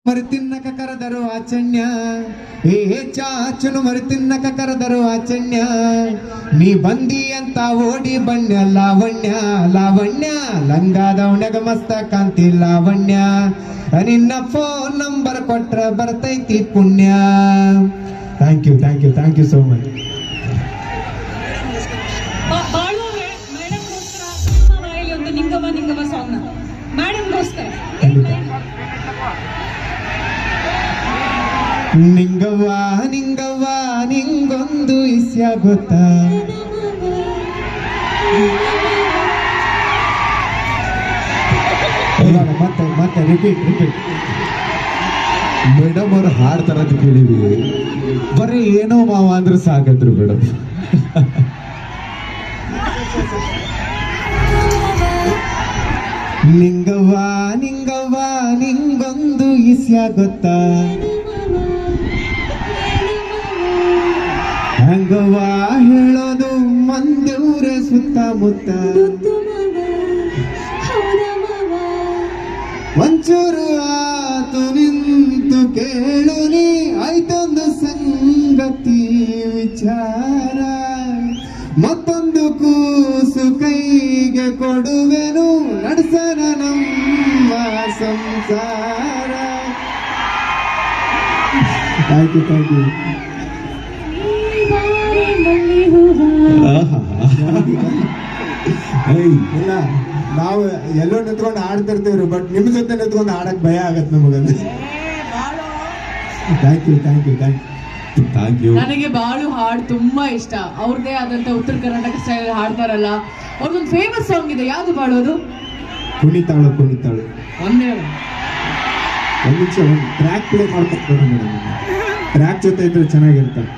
మరి తిన్నక కరదరు ఆచన్య ఏ చాచును మరి తిన్నక కరదరు ಆಚನ್ಯ ನೀ ಬಂದಿ ಅಂತ ಓಡಿ ಬಣ್ಣ ಲಾವಣ್ಯ ಲಾವಣ್ಯ ಲಂಗಾದವಣ್ಯಾಗ ಮಸ್ತ ಕಾಂತಿ ಲಾವಣ್ಯ ನಿನ್ನ ಫೋನ್ ನಂಬರ್ ಕೊಟ್ರ ಬರ್ತೈತಿ ಪುಣ್ಯ. Thank you so much. ನಿಂಗವ ಸಾಂಗ್ ಮೇಡಮ್ಗೋಸ್ಕರ ನಿಂಗವ್ವ ನಿಂಗೊಂದು ಇಸ್ಯ ಗೊತ್ತಾ, ಮತ್ತೆ ರಿಪೀಟ್ ಮೇಡಮ್ ಅವ್ರು ಹಾಡ್ತಾರದು ಕೇಳಿವಿ, ಬರೀ ಏನೋ ಮಾವ ಅಂದ್ರೆ ಸಾಕಂದ್ರು ಮೇಡಮ್. ನಿಂಗವ್ವ ನಿಂಗೊಂದು ಇಸ್ಯ ಗೊತ್ತಾ, ಹಂಗವ್ವ ಹೇಳೋದು ಮಂದೂರ ಸುತ್ತಮುತ್ತ, ಒಂಚೂರು ಆತು ನಿಂತು ಕೇಳು ನೀ ಆಯ್ತೊಂದು ಸಂಗತಿ ವಿಚಾರ, ಮತ್ತೊಂದು ಕೂಸು ಕೈಗೆ ಕೊಡುವೆನು ನಡೆಸನ ನಮ್ಮ ಸಂಸಾರ. Thank you. ಇಲ್ಲ ನಾವು ಎಲ್ಲೋ ನಿಂತ್ಕೊಂಡು ಹಾಡ್ತಿರ್ತೀವ್ರಿ, ಬಟ್ ನಿಮ್ ಜೊತೆ ನಿಂತ್ಕೊಂಡು ಹಾಡಕ್ ಭಯ ಆಗತ್ತೆ ನಮಗಂದ್ರೆ. Thank you. ನನಗೆ ಬಾಳು ಹಾಡು ತುಂಬಾ ಇಷ್ಟ. ಅವ್ರದೇ ಆದಂತ ಉತ್ತರ ಕರ್ನಾಟಕ ಸ್ಟೈಲ್ ಹಾಡ್ತಾರಲ್ಲ, ಅವ್ರದೊಂದು ಫೇಮಸ್ ಸಾಂಗ್ ಇದೆ, ಯಾವ್ದು ಬಾಳೋದು? ಕುಣಿತಾಳು ಒಂದೇ ಒಂದು ನಿಮಿಷ ಒಂದು ಟ್ರ್ಯಾಕ್ ಪ್ಲೇ ಮಾಡ್ಕೊಂಡು ಮೇಡಮ್, ಟ್ರ್ಯಾಕ್ ಜೊತೆ ಇದ್ರೆ ಚೆನ್ನಾಗಿರ್ತಾರೆ.